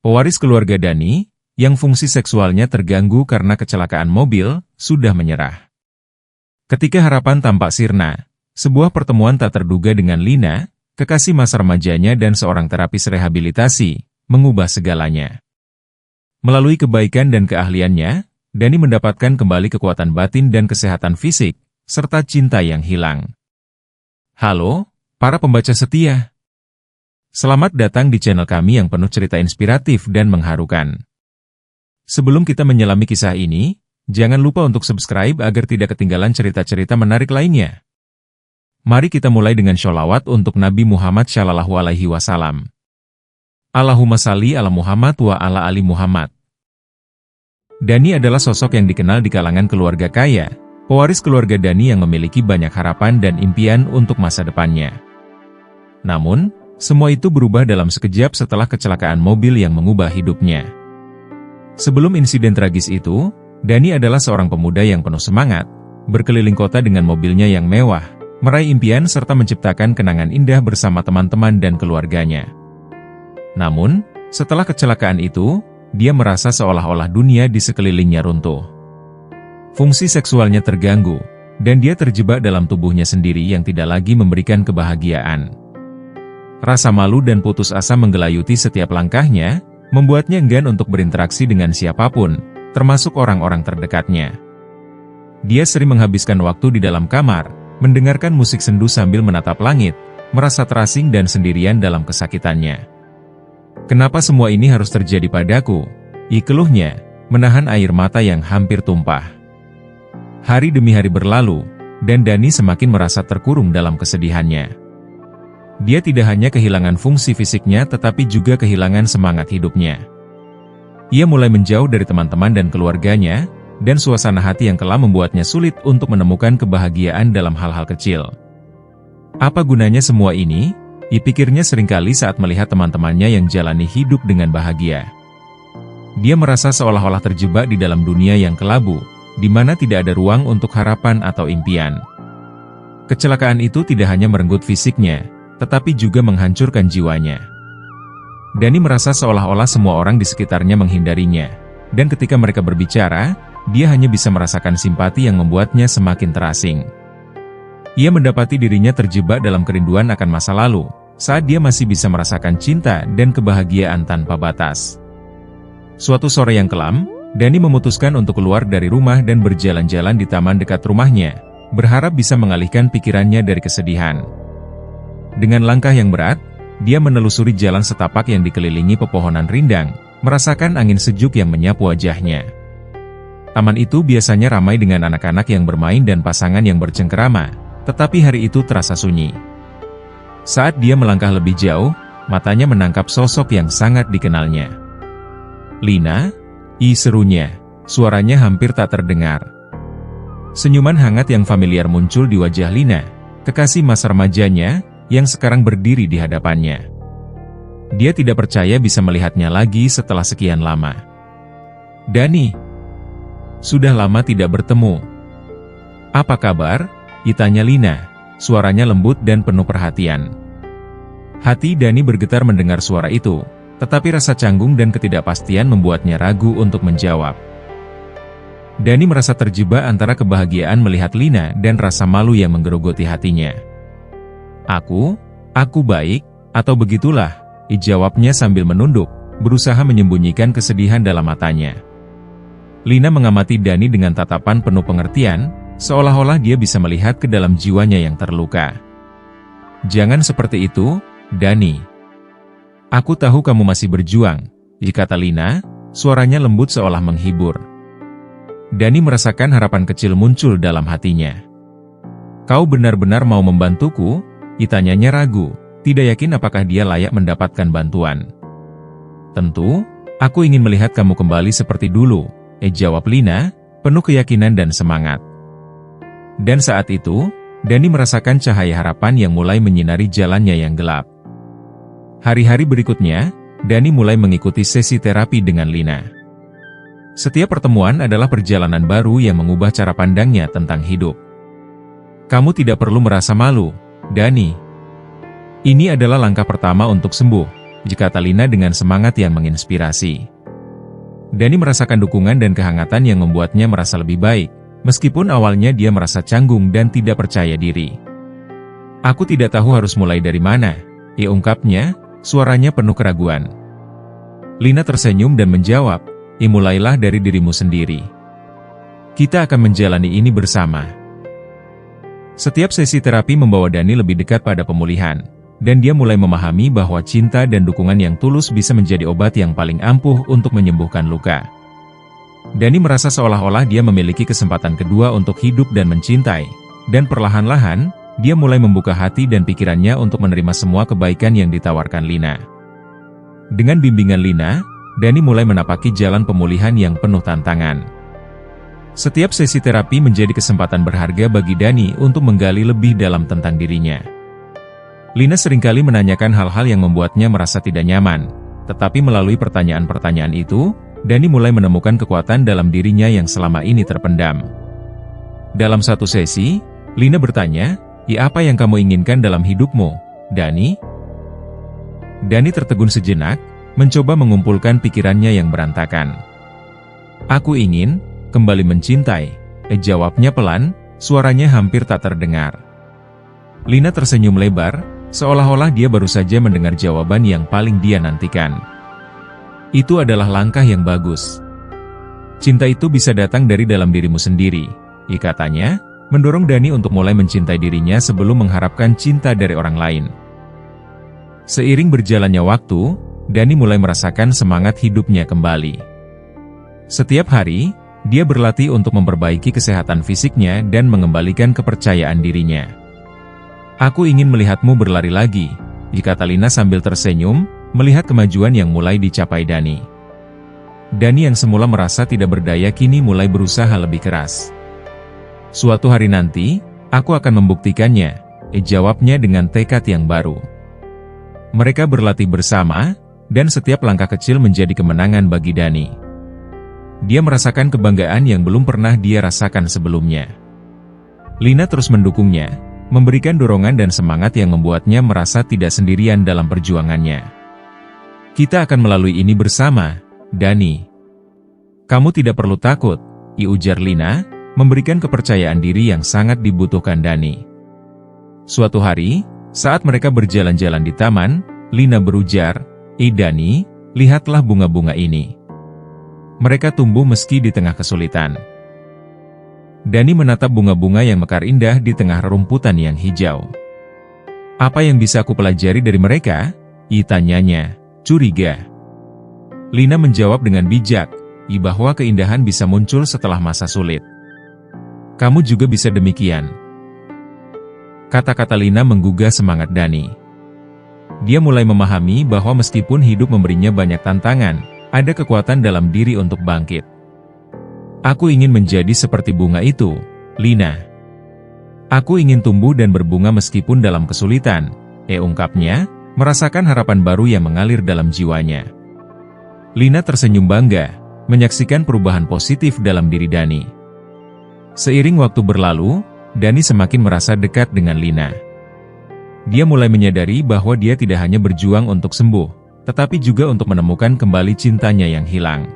Pewaris keluarga Dani, yang fungsi seksualnya terganggu karena kecelakaan mobil, sudah menyerah. Ketika harapan tampak sirna, sebuah pertemuan tak terduga dengan Lina, kekasih masa remajanya dan seorang terapis rehabilitasi, mengubah segalanya. Melalui kebaikan dan keahliannya, Dani mendapatkan kembali kekuatan batin dan kesehatan fisik, serta cinta yang hilang. Halo, para pembaca setia. Selamat datang di channel kami yang penuh cerita inspiratif dan mengharukan. Sebelum kita menyelami kisah ini, jangan lupa untuk subscribe agar tidak ketinggalan cerita-cerita menarik lainnya. Mari kita mulai dengan sholawat untuk Nabi Muhammad Shallallahu Alaihi Wasallam. Allahumma salli ala Muhammad wa ala ali Muhammad. Dani adalah sosok yang dikenal di kalangan keluarga kaya, pewaris keluarga Dani yang memiliki banyak harapan dan impian untuk masa depannya. Namun, semua itu berubah dalam sekejap setelah kecelakaan mobil yang mengubah hidupnya. Sebelum insiden tragis itu, Dani adalah seorang pemuda yang penuh semangat, berkeliling kota dengan mobilnya yang mewah, meraih impian serta menciptakan kenangan indah bersama teman-teman dan keluarganya. Namun, setelah kecelakaan itu, dia merasa seolah-olah dunia di sekelilingnya runtuh. Fungsi seksualnya terganggu, dan dia terjebak dalam tubuhnya sendiri yang tidak lagi memberikan kebahagiaan. Rasa malu dan putus asa menggelayuti setiap langkahnya, membuatnya enggan untuk berinteraksi dengan siapapun, termasuk orang-orang terdekatnya. Dia sering menghabiskan waktu di dalam kamar, mendengarkan musik sendu sambil menatap langit, merasa terasing dan sendirian dalam kesakitannya. Kenapa semua ini harus terjadi padaku? Keluhnya, menahan air mata yang hampir tumpah. Hari demi hari berlalu, dan Dani semakin merasa terkurung dalam kesedihannya. Dia tidak hanya kehilangan fungsi fisiknya tetapi juga kehilangan semangat hidupnya. Ia mulai menjauh dari teman-teman dan keluarganya, dan suasana hati yang kelam membuatnya sulit untuk menemukan kebahagiaan dalam hal-hal kecil. Apa gunanya semua ini? Pikirnya seringkali saat melihat teman-temannya yang jalani hidup dengan bahagia. Dia merasa seolah-olah terjebak di dalam dunia yang kelabu, di mana tidak ada ruang untuk harapan atau impian. Kecelakaan itu tidak hanya merenggut fisiknya, tetapi juga menghancurkan jiwanya. Dani merasa seolah-olah semua orang di sekitarnya menghindarinya, dan ketika mereka berbicara, dia hanya bisa merasakan simpati yang membuatnya semakin terasing. Ia mendapati dirinya terjebak dalam kerinduan akan masa lalu, saat dia masih bisa merasakan cinta dan kebahagiaan tanpa batas. Suatu sore yang kelam, Dani memutuskan untuk keluar dari rumah dan berjalan-jalan di taman dekat rumahnya, berharap bisa mengalihkan pikirannya dari kesedihan. Dengan langkah yang berat, dia menelusuri jalan setapak yang dikelilingi pepohonan rindang, merasakan angin sejuk yang menyapu wajahnya. Taman itu biasanya ramai dengan anak-anak yang bermain dan pasangan yang bercengkerama, tetapi hari itu terasa sunyi. Saat dia melangkah lebih jauh, matanya menangkap sosok yang sangat dikenalnya. "Lina?" serunya, suaranya hampir tak terdengar. Senyuman hangat yang familiar muncul di wajah Lina, kekasih masa remajanya, yang sekarang berdiri di hadapannya. Dia tidak percaya bisa melihatnya lagi setelah sekian lama. "Dani, sudah lama tidak bertemu. Apa kabar?" tanya Lina, suaranya lembut dan penuh perhatian. Hati Dani bergetar mendengar suara itu, tetapi rasa canggung dan ketidakpastian membuatnya ragu untuk menjawab. Dani merasa terjebak antara kebahagiaan melihat Lina dan rasa malu yang menggerogoti hatinya. Aku baik, atau begitulah, jawabnya sambil menunduk, berusaha menyembunyikan kesedihan dalam matanya. Lina mengamati Dani dengan tatapan penuh pengertian, seolah-olah dia bisa melihat ke dalam jiwanya yang terluka. "Jangan seperti itu, Dani. Aku tahu kamu masih berjuang," kata Lina, suaranya lembut seolah menghibur. Dani merasakan harapan kecil muncul dalam hatinya. "Kau benar-benar mau membantuku?" tanyanya ragu, tidak yakin apakah dia layak mendapatkan bantuan. "Tentu, aku ingin melihat kamu kembali seperti dulu," jawab Lina, penuh keyakinan dan semangat. Dan saat itu, Dani merasakan cahaya harapan yang mulai menyinari jalannya yang gelap. Hari-hari berikutnya, Dani mulai mengikuti sesi terapi dengan Lina. Setiap pertemuan adalah perjalanan baru yang mengubah cara pandangnya tentang hidup. "Kamu tidak perlu merasa malu, Dani. Ini adalah langkah pertama untuk sembuh," kata Lina dengan semangat yang menginspirasi. Dani merasakan dukungan dan kehangatan yang membuatnya merasa lebih baik, meskipun awalnya dia merasa canggung dan tidak percaya diri. Aku tidak tahu harus mulai dari mana, ungkapnya, suaranya penuh keraguan. Lina tersenyum dan menjawab, mulailah dari dirimu sendiri. Kita akan menjalani ini bersama. Setiap sesi terapi membawa Dani lebih dekat pada pemulihan, dan dia mulai memahami bahwa cinta dan dukungan yang tulus bisa menjadi obat yang paling ampuh untuk menyembuhkan luka. Dani merasa seolah-olah dia memiliki kesempatan kedua untuk hidup dan mencintai, dan perlahan-lahan, dia mulai membuka hati dan pikirannya untuk menerima semua kebaikan yang ditawarkan Lina. Dengan bimbingan Lina, Dani mulai menapaki jalan pemulihan yang penuh tantangan. Setiap sesi terapi menjadi kesempatan berharga bagi Dani untuk menggali lebih dalam tentang dirinya. Lina seringkali menanyakan hal-hal yang membuatnya merasa tidak nyaman, tetapi melalui pertanyaan-pertanyaan itu, Dani mulai menemukan kekuatan dalam dirinya yang selama ini terpendam. Dalam satu sesi, Lina bertanya, apa yang kamu inginkan dalam hidupmu, Dani?" Dani tertegun sejenak, mencoba mengumpulkan pikirannya yang berantakan. "Aku ingin kembali mencintai," jawabnya pelan, suaranya hampir tak terdengar. Lina tersenyum lebar, seolah-olah dia baru saja mendengar jawaban yang paling dia nantikan. "Itu adalah langkah yang bagus. Cinta itu bisa datang dari dalam dirimu sendiri," katanya, mendorong Dani untuk mulai mencintai dirinya sebelum mengharapkan cinta dari orang lain. Seiring berjalannya waktu, Dani mulai merasakan semangat hidupnya kembali. Setiap hari, dia berlatih untuk memperbaiki kesehatan fisiknya dan mengembalikan kepercayaan dirinya. "Aku ingin melihatmu berlari lagi," kata Lina sambil tersenyum, melihat kemajuan yang mulai dicapai Dani. Dani yang semula merasa tidak berdaya kini mulai berusaha lebih keras. "Suatu hari nanti, aku akan membuktikannya," jawabnya dengan tekad yang baru. Mereka berlatih bersama, dan setiap langkah kecil menjadi kemenangan bagi Dani. Dia merasakan kebanggaan yang belum pernah dia rasakan sebelumnya. Lina terus mendukungnya, memberikan dorongan dan semangat yang membuatnya merasa tidak sendirian dalam perjuangannya. "Kita akan melalui ini bersama, Dani. Kamu tidak perlu takut," ujar Lina, memberikan kepercayaan diri yang sangat dibutuhkan Dani. Suatu hari, saat mereka berjalan-jalan di taman, Lina berujar, Dani, lihatlah bunga-bunga ini. Mereka tumbuh meski di tengah kesulitan." Dani menatap bunga-bunga yang mekar indah di tengah rerumputan yang hijau. "Apa yang bisa aku pelajari dari mereka?" tanyanya, curiga. Lina menjawab dengan bijak, bahwa keindahan bisa muncul setelah masa sulit. "Kamu juga bisa demikian." Kata-kata Lina menggugah semangat Dani. Dia mulai memahami bahwa meskipun hidup memberinya banyak tantangan, ada kekuatan dalam diri untuk bangkit. "Aku ingin menjadi seperti bunga itu, Lina. Aku ingin tumbuh dan berbunga meskipun dalam kesulitan," ungkapnya, merasakan harapan baru yang mengalir dalam jiwanya. Lina tersenyum bangga, menyaksikan perubahan positif dalam diri Dani. Seiring waktu berlalu, Dani semakin merasa dekat dengan Lina. Dia mulai menyadari bahwa dia tidak hanya berjuang untuk sembuh, tetapi juga untuk menemukan kembali cintanya yang hilang.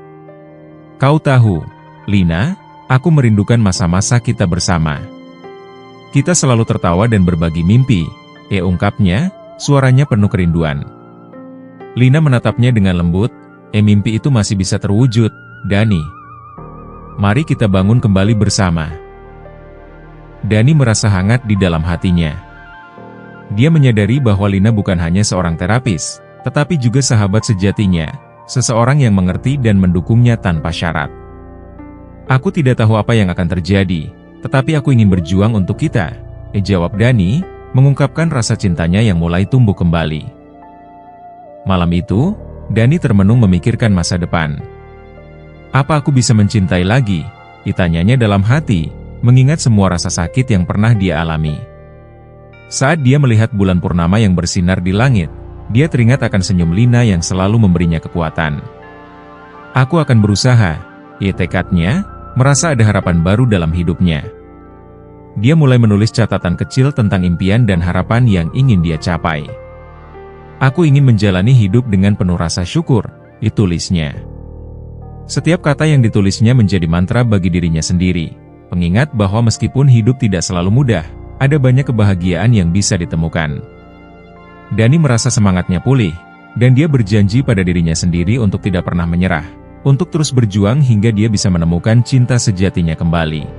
"Kau tahu, Lina, aku merindukan masa-masa kita bersama. Kita selalu tertawa dan berbagi mimpi," ungkapnya, suaranya penuh kerinduan. Lina menatapnya dengan lembut, "Mimpi itu masih bisa terwujud, Dani. Mari kita bangun kembali bersama." Dani merasa hangat di dalam hatinya. Dia menyadari bahwa Lina bukan hanya seorang terapis, tetapi juga sahabat sejatinya, seseorang yang mengerti dan mendukungnya tanpa syarat. "Aku tidak tahu apa yang akan terjadi, tetapi aku ingin berjuang untuk kita," jawab Dani, mengungkapkan rasa cintanya yang mulai tumbuh kembali. Malam itu, Dani termenung memikirkan masa depan. "Apa aku bisa mencintai lagi?" tanyanya dalam hati, mengingat semua rasa sakit yang pernah dia alami. Saat dia melihat bulan purnama yang bersinar di langit, dia teringat akan senyum Lina yang selalu memberinya kekuatan. "Aku akan berusaha," tekadnya, merasa ada harapan baru dalam hidupnya. Dia mulai menulis catatan kecil tentang impian dan harapan yang ingin dia capai. Aku ingin menjalani hidup dengan penuh rasa syukur, ditulisnya. Setiap kata yang ditulisnya menjadi mantra bagi dirinya sendiri, pengingat bahwa meskipun hidup tidak selalu mudah, ada banyak kebahagiaan yang bisa ditemukan. Dani merasa semangatnya pulih, dan dia berjanji pada dirinya sendiri untuk tidak pernah menyerah, untuk terus berjuang hingga dia bisa menemukan cinta sejatinya kembali.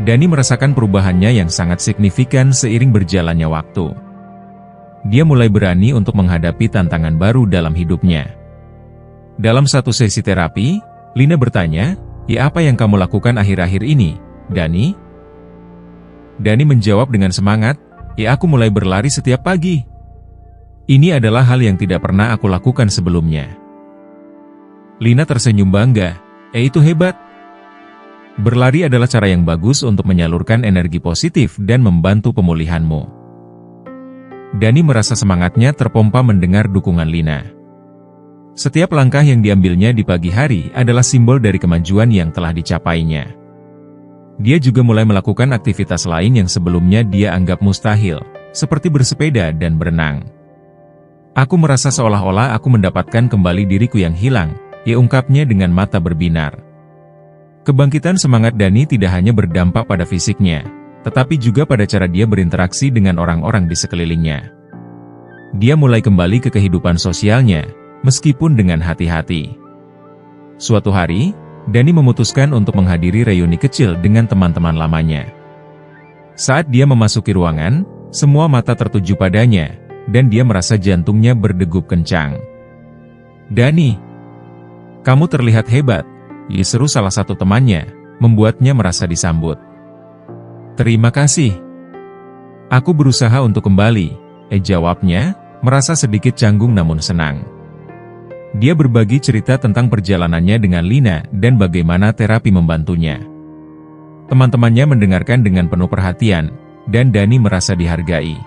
Dani merasakan perubahannya yang sangat signifikan seiring berjalannya waktu. Dia mulai berani untuk menghadapi tantangan baru dalam hidupnya. Dalam satu sesi terapi, Lina bertanya, "Ya, apa yang kamu lakukan akhir-akhir ini, Dani?" Dani menjawab dengan semangat, "Ya, aku mulai berlari setiap pagi. Ini adalah hal yang tidak pernah aku lakukan sebelumnya." Lina tersenyum bangga, "Itu hebat. Berlari adalah cara yang bagus untuk menyalurkan energi positif dan membantu pemulihanmu." Dani merasa semangatnya terpompa mendengar dukungan Lina. Setiap langkah yang diambilnya di pagi hari adalah simbol dari kemajuan yang telah dicapainya. Dia juga mulai melakukan aktivitas lain yang sebelumnya dia anggap mustahil, seperti bersepeda dan berenang. "Aku merasa seolah-olah aku mendapatkan kembali diriku yang hilang," ia ungkapnya dengan mata berbinar. Kebangkitan semangat Dani tidak hanya berdampak pada fisiknya, tetapi juga pada cara dia berinteraksi dengan orang-orang di sekelilingnya. Dia mulai kembali ke kehidupan sosialnya, meskipun dengan hati-hati. Suatu hari, Dani memutuskan untuk menghadiri reuni kecil dengan teman-teman lamanya. Saat dia memasuki ruangan, semua mata tertuju padanya, dan dia merasa jantungnya berdegup kencang. "Dani, kamu terlihat hebat," diseru salah satu temannya, membuatnya merasa disambut. "Terima kasih. Aku berusaha untuk kembali," jawabnya, merasa sedikit canggung namun senang. Dia berbagi cerita tentang perjalanannya dengan Lina dan bagaimana terapi membantunya. Teman-temannya mendengarkan dengan penuh perhatian, dan Dani merasa dihargai.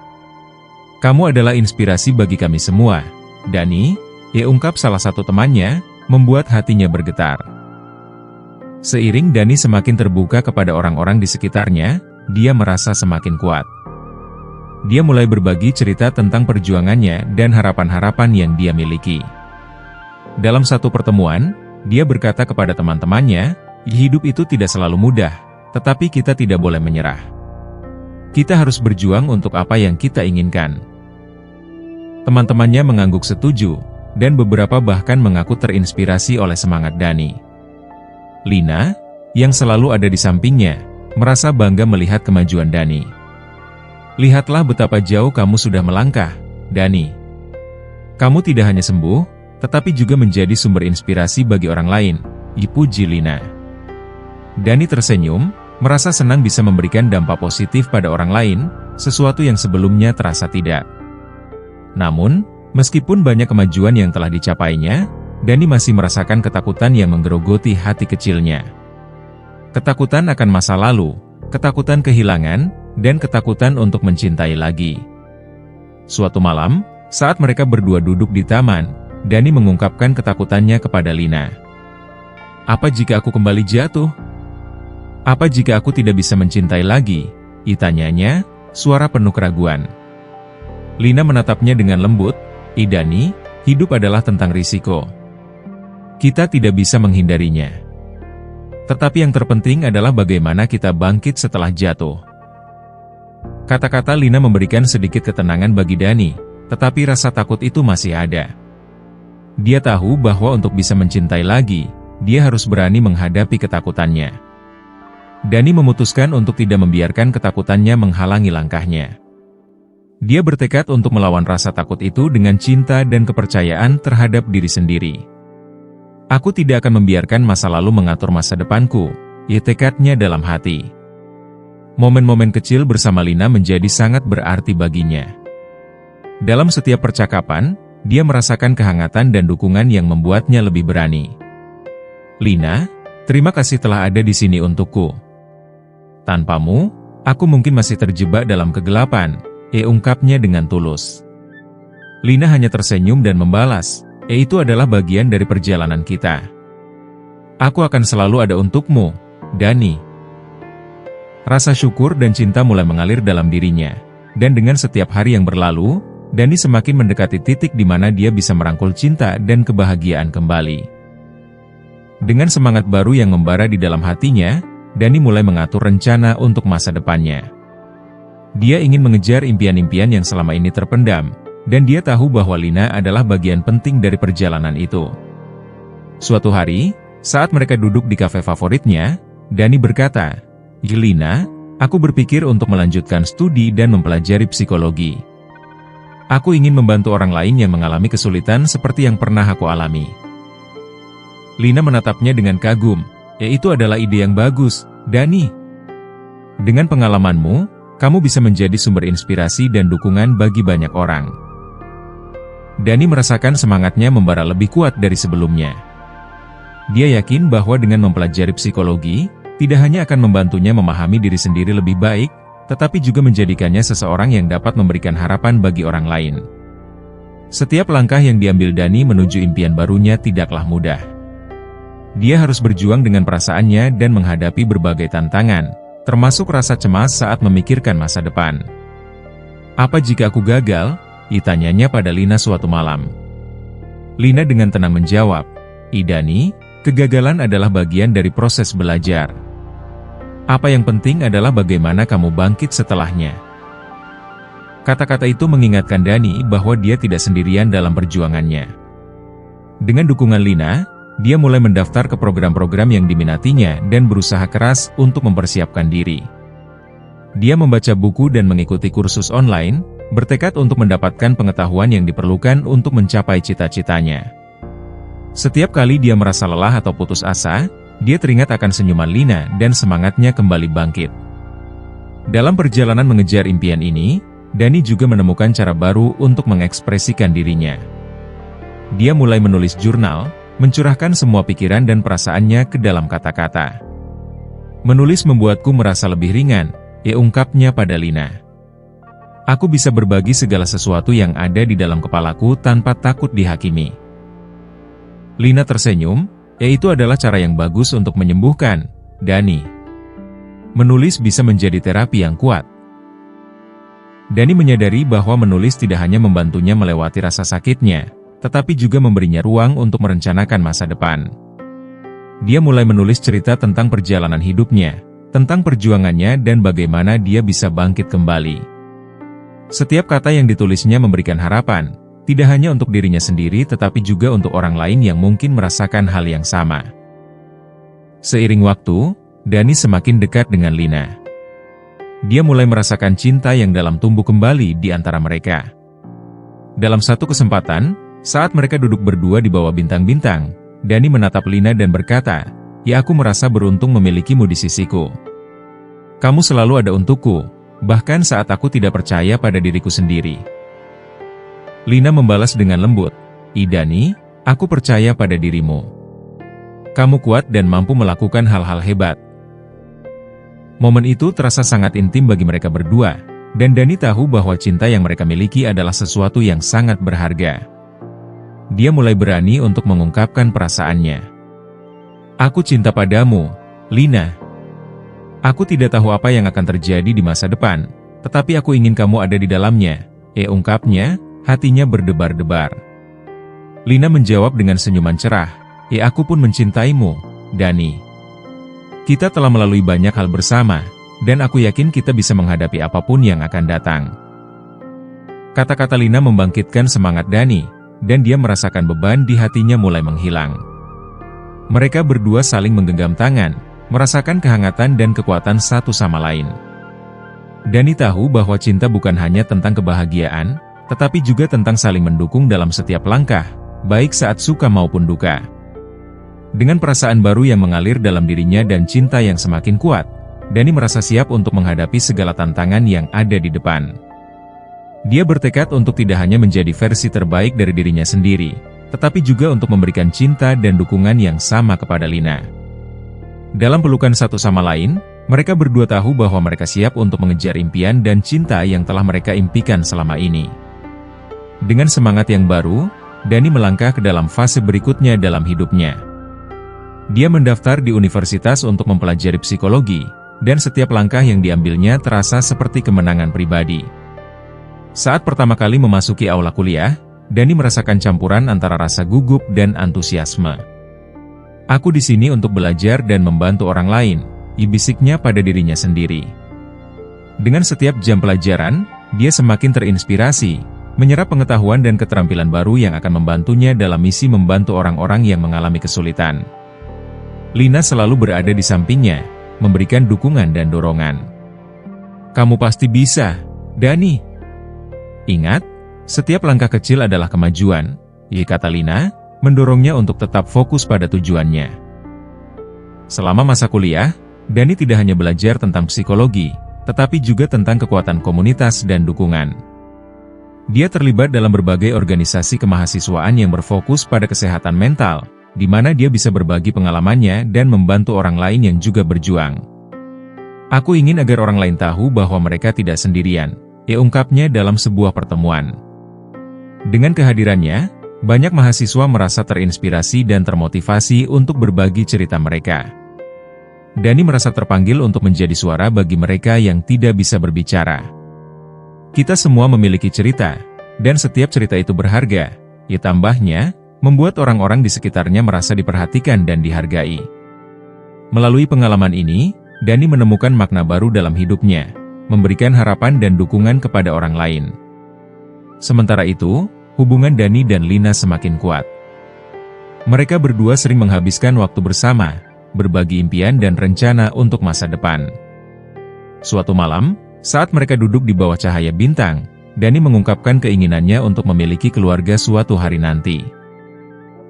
"Kamu adalah inspirasi bagi kami semua, Dani," ungkap salah satu temannya, membuat hatinya bergetar. Seiring Dani semakin terbuka kepada orang-orang di sekitarnya, dia merasa semakin kuat. Dia mulai berbagi cerita tentang perjuangannya dan harapan-harapan yang dia miliki. Dalam satu pertemuan, dia berkata kepada teman-temannya, "Hidup itu tidak selalu mudah, tetapi kita tidak boleh menyerah. Kita harus berjuang untuk apa yang kita inginkan." Teman-temannya mengangguk setuju, dan beberapa bahkan mengaku terinspirasi oleh semangat Dani. Lina, yang selalu ada di sampingnya, merasa bangga melihat kemajuan Dani. "Lihatlah betapa jauh kamu sudah melangkah, Dani. Kamu tidak hanya sembuh, tetapi juga menjadi sumber inspirasi bagi orang lain," dipuji Lina. Dani tersenyum, merasa senang bisa memberikan dampak positif pada orang lain, sesuatu yang sebelumnya terasa tidak. Namun, meskipun banyak kemajuan yang telah dicapainya, Dani masih merasakan ketakutan yang menggerogoti hati kecilnya. Ketakutan akan masa lalu, ketakutan kehilangan, dan ketakutan untuk mencintai lagi. Suatu malam, saat mereka berdua duduk di taman, Dani mengungkapkan ketakutannya kepada Lina. "Apa jika aku kembali jatuh? Apa jika aku tidak bisa mencintai lagi?" tanyanya, suara penuh keraguan. Lina menatapnya dengan lembut, "Dani, hidup adalah tentang risiko. Kita tidak bisa menghindarinya. Tetapi yang terpenting adalah bagaimana kita bangkit setelah jatuh." Kata-kata Lina memberikan sedikit ketenangan bagi Dani, tetapi rasa takut itu masih ada. Dia tahu bahwa untuk bisa mencintai lagi, dia harus berani menghadapi ketakutannya. Dani memutuskan untuk tidak membiarkan ketakutannya menghalangi langkahnya. Dia bertekad untuk melawan rasa takut itu dengan cinta dan kepercayaan terhadap diri sendiri. "Aku tidak akan membiarkan masa lalu mengatur masa depanku," tekadnya dalam hati. Momen-momen kecil bersama Lina menjadi sangat berarti baginya. Dalam setiap percakapan, dia merasakan kehangatan dan dukungan yang membuatnya lebih berani. "Lina, terima kasih telah ada di sini untukku. Tanpamu, aku mungkin masih terjebak dalam kegelapan," ungkapnya dengan tulus. Lina hanya tersenyum dan membalas, "Itu adalah bagian dari perjalanan kita. Aku akan selalu ada untukmu, Dani." Rasa syukur dan cinta mulai mengalir dalam dirinya, dan dengan setiap hari yang berlalu, Dani semakin mendekati titik di mana dia bisa merangkul cinta dan kebahagiaan kembali. Dengan semangat baru yang membara di dalam hatinya, Dani mulai mengatur rencana untuk masa depannya. Dia ingin mengejar impian-impian yang selama ini terpendam, dan dia tahu bahwa Lina adalah bagian penting dari perjalanan itu. Suatu hari, saat mereka duduk di kafe favoritnya, Dani berkata, "Lina, aku berpikir untuk melanjutkan studi dan mempelajari psikologi. Aku ingin membantu orang lain yang mengalami kesulitan seperti yang pernah aku alami." Lina menatapnya dengan kagum. Itu adalah ide yang bagus, Dani. Dengan pengalamanmu, kamu bisa menjadi sumber inspirasi dan dukungan bagi banyak orang. Dani merasakan semangatnya membara lebih kuat dari sebelumnya. Dia yakin bahwa dengan mempelajari psikologi, tidak hanya akan membantunya memahami diri sendiri lebih baik, tetapi juga menjadikannya seseorang yang dapat memberikan harapan bagi orang lain. Setiap langkah yang diambil Dani menuju impian barunya tidaklah mudah. Dia harus berjuang dengan perasaannya dan menghadapi berbagai tantangan, termasuk rasa cemas saat memikirkan masa depan. "Apa jika aku gagal?" ditanyanya pada Lina suatu malam. Lina dengan tenang menjawab, "Dani, kegagalan adalah bagian dari proses belajar. Apa yang penting adalah bagaimana kamu bangkit setelahnya." Kata-kata itu mengingatkan Dani bahwa dia tidak sendirian dalam perjuangannya. Dengan dukungan Lina, dia mulai mendaftar ke program-program yang diminatinya dan berusaha keras untuk mempersiapkan diri. Dia membaca buku dan mengikuti kursus online, bertekad untuk mendapatkan pengetahuan yang diperlukan untuk mencapai cita-citanya. Setiap kali dia merasa lelah atau putus asa, dia teringat akan senyuman Lina dan semangatnya kembali bangkit. Dalam perjalanan mengejar impian ini, Dani juga menemukan cara baru untuk mengekspresikan dirinya. Dia mulai menulis jurnal, mencurahkan semua pikiran dan perasaannya ke dalam kata-kata. "Menulis membuatku merasa lebih ringan," ungkapnya pada Lina. "Aku bisa berbagi segala sesuatu yang ada di dalam kepalaku tanpa takut dihakimi." Lina tersenyum, "Itu adalah cara yang bagus untuk menyembuhkan, Dani. Menulis bisa menjadi terapi yang kuat." Dani menyadari bahwa menulis tidak hanya membantunya melewati rasa sakitnya, tetapi juga memberinya ruang untuk merencanakan masa depan. Dia mulai menulis cerita tentang perjalanan hidupnya, tentang perjuangannya dan bagaimana dia bisa bangkit kembali. Setiap kata yang ditulisnya memberikan harapan, tidak hanya untuk dirinya sendiri tetapi juga untuk orang lain yang mungkin merasakan hal yang sama. Seiring waktu, Dani semakin dekat dengan Lina. Dia mulai merasakan cinta yang dalam tumbuh kembali di antara mereka. Dalam satu kesempatan, saat mereka duduk berdua di bawah bintang-bintang, Dani menatap Lina dan berkata, Aku merasa beruntung memilikimu di sisiku. Kamu selalu ada untukku, bahkan saat aku tidak percaya pada diriku sendiri." Lina membalas dengan lembut, "Dani, aku percaya pada dirimu. Kamu kuat dan mampu melakukan hal-hal hebat." Momen itu terasa sangat intim bagi mereka berdua, dan Dani tahu bahwa cinta yang mereka miliki adalah sesuatu yang sangat berharga. Dia mulai berani untuk mengungkapkan perasaannya. "Aku cinta padamu, Lina. Aku tidak tahu apa yang akan terjadi di masa depan, tetapi aku ingin kamu ada di dalamnya," ungkapnya, hatinya berdebar-debar. Lina menjawab dengan senyuman cerah, "Aku pun mencintaimu, Dani. Kita telah melalui banyak hal bersama, dan aku yakin kita bisa menghadapi apapun yang akan datang." Kata-kata Lina membangkitkan semangat Dani, dan dia merasakan beban di hatinya mulai menghilang. Mereka berdua saling menggenggam tangan, merasakan kehangatan dan kekuatan satu sama lain. Dani tahu bahwa cinta bukan hanya tentang kebahagiaan, tetapi juga tentang saling mendukung dalam setiap langkah, baik saat suka maupun duka. Dengan perasaan baru yang mengalir dalam dirinya dan cinta yang semakin kuat, Dani merasa siap untuk menghadapi segala tantangan yang ada di depan. Dia bertekad untuk tidak hanya menjadi versi terbaik dari dirinya sendiri, tetapi juga untuk memberikan cinta dan dukungan yang sama kepada Lina. Dalam pelukan satu sama lain, mereka berdua tahu bahwa mereka siap untuk mengejar impian dan cinta yang telah mereka impikan selama ini. Dengan semangat yang baru, Dani melangkah ke dalam fase berikutnya dalam hidupnya. Dia mendaftar di universitas untuk mempelajari psikologi, dan setiap langkah yang diambilnya terasa seperti kemenangan pribadi. Saat pertama kali memasuki aula kuliah, Dani merasakan campuran antara rasa gugup dan antusiasme. "Aku di sini untuk belajar dan membantu orang lain," bisiknya pada dirinya sendiri. Dengan setiap jam pelajaran, dia semakin terinspirasi, menyerap pengetahuan dan keterampilan baru yang akan membantunya dalam misi membantu orang-orang yang mengalami kesulitan. Lina selalu berada di sampingnya, memberikan dukungan dan dorongan. "Kamu pasti bisa, Dani. Ingat, setiap langkah kecil adalah kemajuan," kata Lina, mendorongnya untuk tetap fokus pada tujuannya. Selama masa kuliah, Dani tidak hanya belajar tentang psikologi, tetapi juga tentang kekuatan komunitas dan dukungan. Dia terlibat dalam berbagai organisasi kemahasiswaan yang berfokus pada kesehatan mental, di mana dia bisa berbagi pengalamannya dan membantu orang lain yang juga berjuang. "Aku ingin agar orang lain tahu bahwa mereka tidak sendirian," ungkapnya dalam sebuah pertemuan. Dengan kehadirannya, banyak mahasiswa merasa terinspirasi dan termotivasi untuk berbagi cerita mereka. Dani merasa terpanggil untuk menjadi suara bagi mereka yang tidak bisa berbicara. "Kita semua memiliki cerita, dan setiap cerita itu berharga," tambahnya, membuat orang-orang di sekitarnya merasa diperhatikan dan dihargai. Melalui pengalaman ini, Dani menemukan makna baru dalam hidupnya, memberikan harapan dan dukungan kepada orang lain. Sementara itu, hubungan Dani dan Lina semakin kuat. Mereka berdua sering menghabiskan waktu bersama, berbagi impian dan rencana untuk masa depan. Suatu malam, saat mereka duduk di bawah cahaya bintang, Dani mengungkapkan keinginannya untuk memiliki keluarga suatu hari nanti.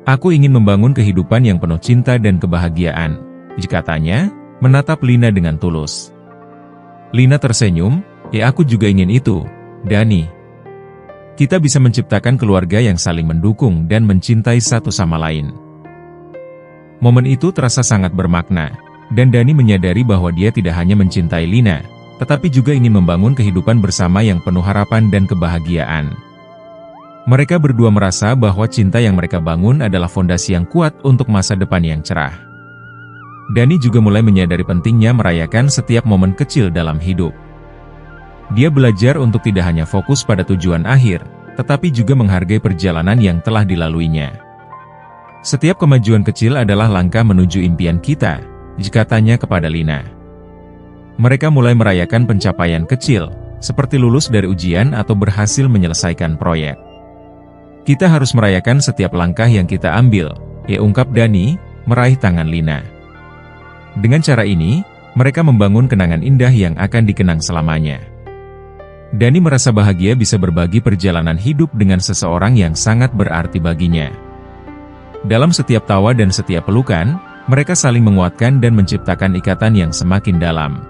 "Aku ingin membangun kehidupan yang penuh cinta dan kebahagiaan," katanya, menatap Lina dengan tulus. Lina tersenyum, "Aku juga ingin itu, Dani. Kita bisa menciptakan keluarga yang saling mendukung dan mencintai satu sama lain." Momen itu terasa sangat bermakna, dan Dani menyadari bahwa dia tidak hanya mencintai Lina, tetapi juga ingin membangun kehidupan bersama yang penuh harapan dan kebahagiaan. Mereka berdua merasa bahwa cinta yang mereka bangun adalah fondasi yang kuat untuk masa depan yang cerah. Dani juga mulai menyadari pentingnya merayakan setiap momen kecil dalam hidup. Dia belajar untuk tidak hanya fokus pada tujuan akhir, tetapi juga menghargai perjalanan yang telah dilaluinya. "Setiap kemajuan kecil adalah langkah menuju impian kita," katanya kepada Lina. Mereka mulai merayakan pencapaian kecil, seperti lulus dari ujian atau berhasil menyelesaikan proyek. "Kita harus merayakan setiap langkah yang kita ambil," ungkap Dani, meraih tangan Lina. Dengan cara ini, mereka membangun kenangan indah yang akan dikenang selamanya. Dani merasa bahagia bisa berbagi perjalanan hidup dengan seseorang yang sangat berarti baginya. Dalam setiap tawa dan setiap pelukan, mereka saling menguatkan dan menciptakan ikatan yang semakin dalam.